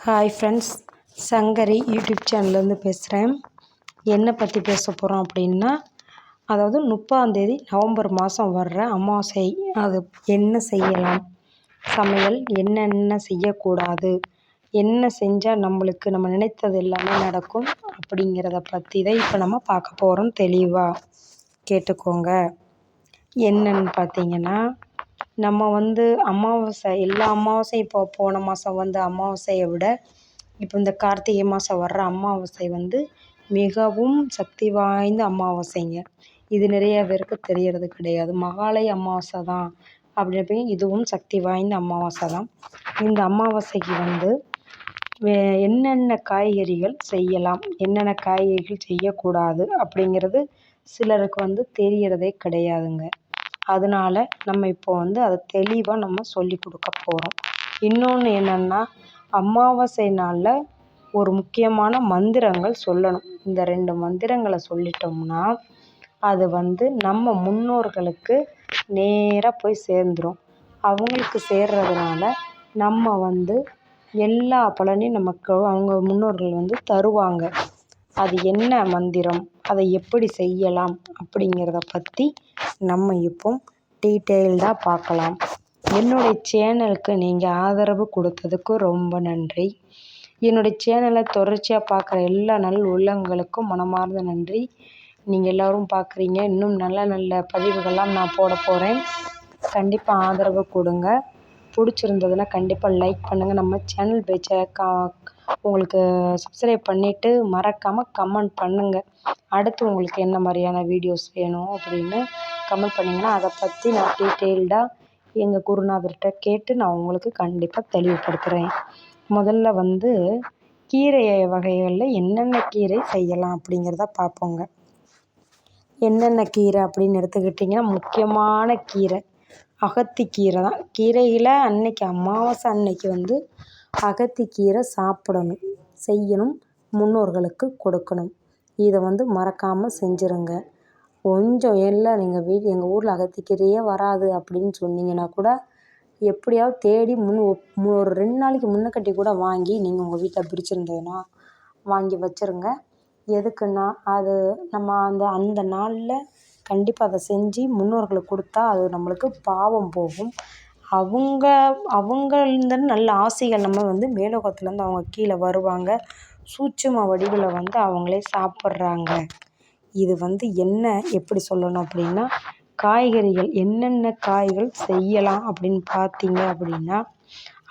Hi friends, Sankari YouTube சேனல்லேருந்து பேசுகிறேன். என்னை பற்றி பேச போகிறோம் அப்படின்னா, அதாவது 30ஆந்தேதி நவம்பர் மாதம் வர்ற அமாவாசை. அது என்ன செய்யலாம், சமையல் என்னென்ன செய்யக்கூடாது, என்ன செஞ்சால் நம்மளுக்கு நம்ம நினைத்தது எல்லாமே நடக்கும் அப்படிங்கிறத பற்றி தான் இப்போ நம்ம பார்க்க போகிறோம். தெளிவாக கேட்டுக்கோங்க. என்னன்னு பார்த்தீங்கன்னா, நம்ம அமாவாசை எல்லா அமாவாசையும் இப்போ போன மாதம் அமாவாசையை விட இப்போ இந்த கார்த்திகை மாதம் வர்ற அமாவாசை மிகவும் சக்தி வாய்ந்த அமாவாசைங்க. இது நிறைய பேருக்கு தெரியறது கிடையாது. மகாலய அமாவாசை தான் அப்படி இதுவும் சக்தி வாய்ந்த அமாவாசை தான். இந்த அமாவாசைக்கு என்னென்ன காய்கறிகள் செய்யலாம், என்னென்ன காய்கறிகள் செய்யக்கூடாது அப்படிங்கிறது சிலருக்கு தெரியறதே கிடையாதுங்க. அதனால நம்ம இப்போ அதை தெளிவாக நம்ம சொல்லி கொடுக்க போகிறோம். இன்னொன்று என்னென்னா, அமாவாசை நாளில் ஒரு முக்கியமான மந்திரங்கள் சொல்லணும். இந்த 2 மந்திரங்களை சொல்லிட்டோம்னா அது நம்ம முன்னோர்களுக்கு நேராக போய் சேர்ந்துடும். அவங்களுக்கு சேர்றதுனால நம்ம எல்லா பலனையும் நமக்கு அவங்க முன்னோர்கள் தருவாங்க. அது என்ன மந்திரம், அதை எப்படி செய்யலாம் அப்படிங்கிறத பற்றி நம்ம இப்போ டீட்டெயில்டாக பார்க்கலாம். என்னுடைய சேனலுக்கு நீங்கள் ஆதரவு கொடுத்ததுக்கு ரொம்ப நன்றி. என்னுடைய சேனலை தொடர்ச்சியாக பார்க்குற எல்லா உள்ளங்களுக்கும் மனமார்ந்த நன்றி. நீங்கள் எல்லோரும் பார்க்குறீங்க. இன்னும் நல்ல நல்ல பதிவுகள்லாம் நான் போட போகிறேன். கண்டிப்பாக ஆதரவு கொடுங்க. பிடிச்சிருந்ததுன்னா கண்டிப்பாக லைக் பண்ணுங்கள். நம்ம சேனல் பேஜை உங்களுக்கு சப்ஸ்கிரைப் பண்ணிவிட்டு மறக்காமல் கமெண்ட் பண்ணுங்கள். அடுத்து உங்களுக்கு என்ன மாதிரியான வீடியோஸ் வேணும் அப்படின்னு கமெண்ட் பண்ணிங்கன்னா அதை பற்றி நான் டீட்டெயில்டாக எங்கள் குருநாதர்கிட்ட கேட்டு நான் உங்களுக்கு கண்டிப்பாக தெளிவுபடுத்துகிறேன். முதல்ல கீரை வகைகளில் என்னென்ன கீரை செய்யலாம் அப்படிங்கிறத பார்ப்போங்க. என்னென்ன கீரை அப்படின்னு எடுத்துக்கிட்டிங்கன்னா, முக்கியமான கீரை அகத்திக்கீரை தான். கீரையில் அன்னைக்கு அமாவாசை அன்னைக்கு அகத்திக்கீரை சாப்பிடணும், செய்யணும், முன்னோர்களுக்கு கொடுக்கணும். இதை மறக்காமல் செஞ்சுருங்க. கொஞ்சம் எல்லாம் நீங்கள் எங்கள் ஊரில் அகத்திக்கீரையே வராது அப்படின்னு சொன்னீங்கன்னா கூட எப்படியாவது தேடி ஒரு 2 நாளைக்கு முன்னக்கட்டி கூட வாங்கி நீங்கள் உங்கள் வீட்டில் பிரிச்சுருந்ததுன்னா வாங்கி வச்சுருங்க. எதுக்குன்னா, அது நம்ம அந்த நாளில் கண்டிப்பாக அதை செஞ்சு முன்னோர்களுக்கு கொடுத்தா அது நம்மளுக்கு பாவம் போகும். அவங்கள்ந்து நல்ல ஆசைகள் நம்ம மேலோகத்துலேருந்து அவங்க கீழே வருவாங்க. சூட்சும வடிவில் அவங்களே சாப்பிட்றாங்க. இது என்ன எப்படி சொல்லணும் அப்படின்னா, காய்கறிகள் என்னென்ன காய்கள் செய்யலாம் அப்படின்னு பார்த்தீங்க அப்படின்னா,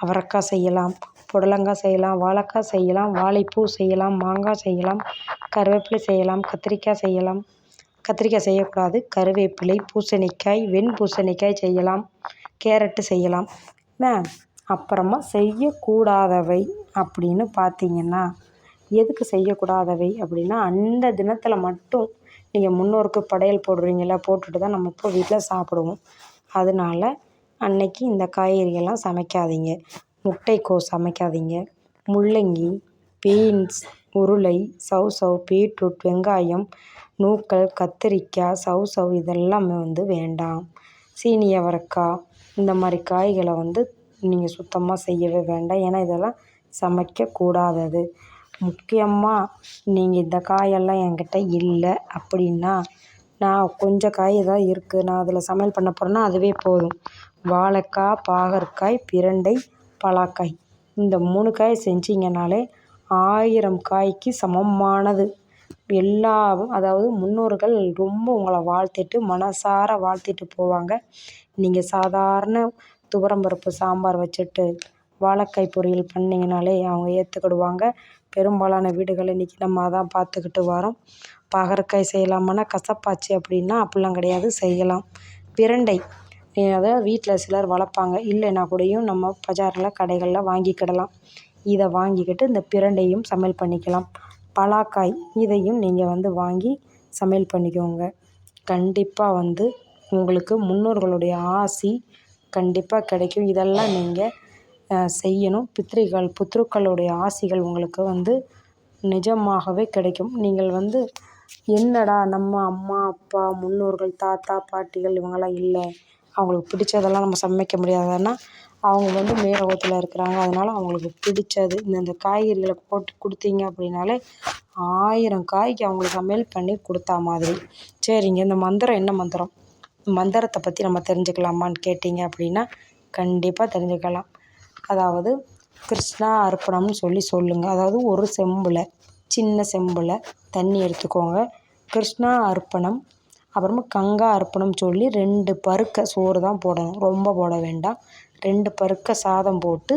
அவரைக்காய் செய்யலாம், புடலங்காய் செய்யலாம், வாழைக்காய் செய்யலாம், வாழைப்பூ செய்யலாம், மாங்காய் செய்யலாம், கருவேப்பிலை செய்யலாம், கத்திரிக்காய் செய்யலாம். கத்திரிக்காய் செய்யக்கூடாது. கருவேப்பிலை, பூசணிக்காய், பூசணிக்காய் செய்யலாம், கேரட்டு செய்யலாம். அப்புறமா செய்யக்கூடாதவை அப்படின்னு பார்த்தீங்கன்னா, எதுக்கு செய்யக்கூடாதவை அப்படின்னா, அந்த தினத்தில் மட்டும் நீங்கள் முன்னோருக்கு படையல் போடுறீங்களா, போட்டுட்டு தான் நம்ம இப்போ வீட்டில் சாப்பிடுவோம். அதனால அன்னைக்கு இந்த காய்கறிகள்லாம் சமைக்காதீங்க. முட்டைக்கோஸ் சமைக்காதீங்க. முள்ளங்கி, பீன்ஸ், உருளை, சௌசௌ, பீட்ரூட், வெங்காயம், நூக்கல், கத்திரிக்காய், சௌசௌ இதெல்லாமே வேண்டாம். சீனி அவரைக்காய் இந்த மாதிரி காய்களை நீங்கள் சுத்தமாக செய்யவே வேண்டாம். ஏன்னா இதெல்லாம் சமைக்கக்கூடாதது. முக்கியமாக நீங்கள் இந்த காயெல்லாம் என்கிட்ட இல்லை அப்படின்னா, நான் கொஞ்சம் காய் தான் இருக்குது, நான் அதில் சமையல் பண்ண போகிறேன்னா அதுவே போதும். வாழைக்காய், பாகற்காய், பிரண்டை, பலாக்காய் இந்த 3 காய் செஞ்சிங்கனாலே 1000 காய்க்கு சமமானது. அதாவது முன்னோர்கள் ரொம்ப உங்களை வாழ்த்திட்டு மனசார வாழ்த்திட்டு போவாங்க. நீங்கள் சாதாரண துவரம்பருப்பு சாம்பார் வச்சுட்டு வாழைக்காய் பொரியல் பண்ணிங்கனாலே அவங்க ஏற்றுக்கிடுவாங்க. பெரும்பாலான வீடுகள் இன்றைக்கி நம்ம அதான் பார்த்துக்கிட்டு வரோம். பாகற்காய் செய்யலாமான்னா கசப்பாச்சு அப்படின்னா அப்படிலாம் கிடையாது, செய்யலாம். பிரண்டை அதாவது வீட்டில் சிலர் வளர்ப்பாங்க, இல்லைன்னா கூடயும் நம்ம பஜாரில் கடைகளில் வாங்கிக்கிடலாம். இதை வாங்கிக்கிட்டு இந்த பிரண்டையும் சமையல் பண்ணிக்கலாம். பலாக்காய் இதையும் நீங்கள் வாங்கி சமையல் பண்ணிக்கோங்க. கண்டிப்பாக உங்களுக்கு முன்னோர்களுடைய ஆசி கண்டிப்பாக கிடைக்கும். இதெல்லாம் நீங்கள் செய்யணும். புத்ருக்களுடைய ஆசிகள் உங்களுக்கு நிஜமாகவே கிடைக்கும். நீங்கள் என்னடா நம்ம அம்மா, அப்பா, முன்னோர்கள், தாத்தா, பாட்டிகள் இவங்கெல்லாம் இல்லை, அவங்களுக்கு பிடிச்சதெல்லாம் நம்ம சமைக்க முடியாதுன்னா அவங்க வந்து மேலோகத்தில் இருக்கிறாங்க. அதனால் அவங்களுக்கு பிடிச்சது இந்த காய்கறிகளை போட்டு கொடுத்தீங்க அப்படின்னாலே 1000 காய்க்கு அவங்களுக்கு சமையல் பண்ணி கொடுத்தா மாதிரி. சரிங்க, இந்த மந்திரம் என்ன மந்திரம்? மந்திரத்தை பற்றி நம்ம தெரிஞ்சுக்கலாமான்னு கேட்டிங்க அப்படின்னா கண்டிப்பாக தெரிஞ்சுக்கலாம். அதாவது கிருஷ்ணா அர்ப்பணம்னு சொல்லுங்கள். அதாவது ஒரு செம்பில், சின்ன செம்பில் தண்ணி எடுத்துக்கோங்க. கிருஷ்ணா அர்ப்பணம், அப்புறமா கங்கா அர்ப்பணம் சொல்லி 2 பருக்க சோறு தான் போடணும், ரொம்ப போட வேண்டாம். 2 பருக்க சாதம் போட்டு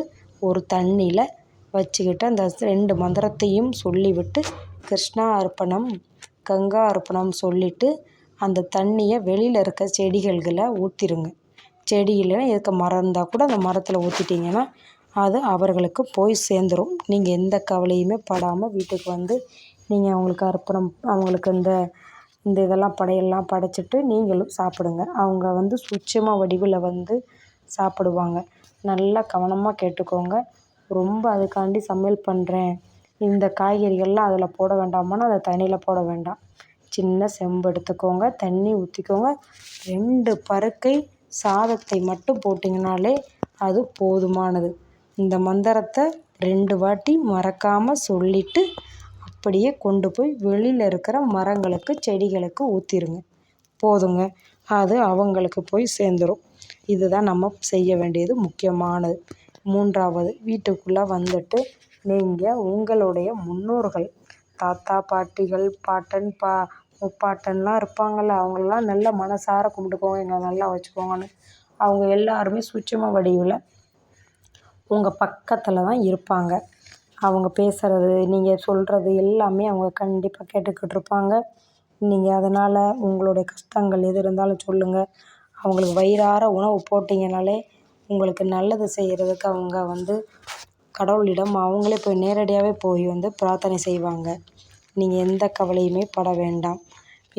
ஒரு தண்ணியில் வச்சுக்கிட்டு அந்த 2 மந்திரத்தையும் சொல்லிவிட்டு கிருஷ்ணா அர்ப்பணம் கங்கா அர்ப்பணம் சொல்லிவிட்டு அந்த தண்ணியை வெளியில் இருக்க செடிகளில் ஊற்றிடுங்க. செடி இல்லைன்னா இருக்க மரம் இருந்தால் கூட அந்த மரத்தில் ஊற்றிட்டிங்கன்னா அது அவர்களுக்கு போய் சேர்ந்துடும். நீங்கள் எந்த கவலையுமே படாமல் வீட்டுக்கு வந்து நீங்கள் அவங்களுக்கு அர்ப்பணம், அவங்களுக்கு இந்த இதெல்லாம் படையெல்லாம் படைச்சிட்டு நீங்களும் சாப்பிடுங்க. அவங்க வந்து சூட்சும வடிவில் வந்து சாப்பிடுவாங்க. நல்லா கவனமாக கேட்டுக்கோங்க. ரொம்ப அதுக்காண்டி சமையல் பண்ணுறேன், இந்த காய்கறிகள்லாம் அதில் போட வேண்டாமான்னா அதை தண்ணியில் போட வேண்டாம். சின்ன செம்பு எடுத்துக்கோங்க, தண்ணி ஊற்றிக்கோங்க. 2 பருக்கை சாதத்தை மட்டும் போட்டிங்கனாலே அது போதுமானது. இந்த மந்திரத்தை 2 வாட்டி மறக்காமல் சொல்லிவிட்டு அப்படியே கொண்டு போய் வெளியில் இருக்கிற மரங்களுக்கு, செடிகளுக்கு ஊற்றிடுங்க. போதுங்க, அது அவங்களுக்கு போய் சேர்ந்துடும். இதுதான் நம்ம செய்ய வேண்டியது முக்கியமானது. 3வது, வீட்டுக்குள்ளே வந்துட்டு நீங்கள் உங்களுடைய முன்னோர்கள், தாத்தா பாட்டிகள், பாட்டன் முப்பாட்டன்லாம் இருப்பாங்கள்ல, அவங்களெலாம் நல்லா மனசார கும்பிட்டுக்கோங்க, எங்களை நல்லா வச்சுக்கோங்கன்னு. அவங்க எல்லாருமே சூட்சும வடிவில் உங்கள் பக்கத்தில் தான் இருப்பாங்க. அவங்க பேசுகிறது, நீங்கள் சொல்கிறது எல்லாமே அவங்க கண்டிப்பாக கேட்டுக்கிட்டு இருப்பாங்க. நீங்கள் அதனால் உங்களுடைய கஷ்டங்கள் எது இருந்தாலும் சொல்லுங்கள். அவங்களுக்கு வயிறார உணவு போட்டிங்கனாலே உங்களுக்கு நல்லது செய்கிறதுக்கு அவங்க வந்து கடவுளிடம் அவங்களே போய் நேரடியாகவே போய் வந்து பிரார்த்தனை செய்வாங்க. நீங்கள் எந்த கவலையுமே பட வேண்டாம்.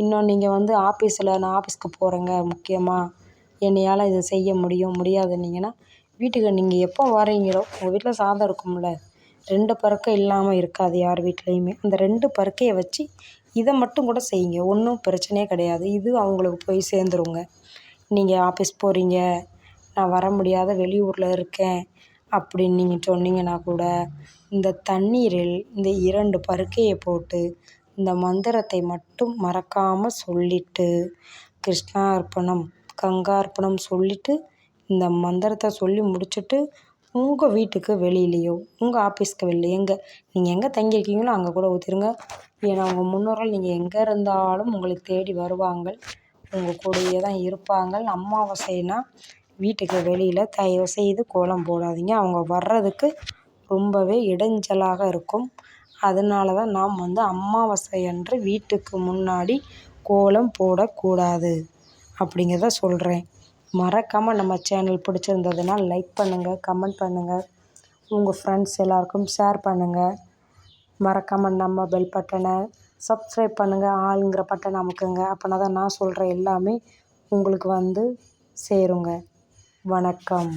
இன்னும் நீங்கள் வந்து நான் ஆஃபீஸ்க்கு போகிறேங்க, முக்கியமாக என்னையால் இதை செய்ய முடியாதுன்னீங்கன்னா வீட்டுக்கு நீங்கள் எப்போ வரீங்களோ உங்கள் வீட்டில் சாதம் இருக்கும்ல, 2 பருக்கை இல்லாமல் இருக்காது யார் வீட்லேயுமே. அந்த 2 பருக்கையை வச்சு இதை மட்டும் கூட செய்யுங்க, ஒன்றும் பிரச்சனையே கிடையாது. இது அவங்களுக்கு போய் சேர்ந்துருங்க. நீங்கள் ஆஃபீஸ் போகிறீங்க, நான் வர முடியாத வெளியூரில் இருக்கேன் அப்படின்னு நீங்கள் சொன்னீங்கன்னா கூட இந்த தண்ணீரில் இந்த 2 பருக்கையை போட்டு இந்த மந்திரத்தை மட்டும் மறக்காமல் சொல்லிவிட்டு கிருஷ்ணா அர்ப்பணம் கங்கா அர்ப்பணம் சொல்லிவிட்டு இந்த மந்திரத்தை சொல்லி முடிச்சுட்டு உங்கள் வீட்டுக்கு வெளியிலையோ, உங்கள் ஆஃபீஸ்க்கு வெளில நீங்கள் எங்கே தங்கியிருக்கீங்களோ அங்கே கூட ஊற்றிடுங்க. ஏன்னா உங்கள் முன்னோர்கள் நீங்கள் எங்கே இருந்தாலும் உங்களுக்கு தேடி வருவாங்க, உங்கள் கூடயே தான் இருப்பாங்க. அமாவாசைனா வீட்டுக்கு வெளியில் தயவுசெய்து கோலம் போடாதீங்க, அவங்க வர்றதுக்கு ரொம்பவே இடைஞ்சலாக இருக்கும். அதனால தான் நாம் வந்து அமாவாசை அன்று வீட்டுக்கு முன்னாடி கோலம் போடக்கூடாது அப்படிங்கிறத சொல்கிறேன். மறக்காமல் நம்ம சேனல் பிடிச்சிருந்ததுன்னா லைக் பண்ணுங்கள், கமெண்ட் பண்ணுங்கள், உங்கள் ஃப்ரெண்ட்ஸ் எல்லாருக்கும் ஷேர் பண்ணுங்கள். மறக்காமல் நம்ம பெல் பட்டனை சப்ஸ்கிரைப் பண்ணுங்கள், ஆளுங்கிற பட்டனை அமுக்குங்க. அப்படின்னா தான் நான் சொல்கிற எல்லாமே உங்களுக்கு வந்து சேருங்க. வணக்கம்.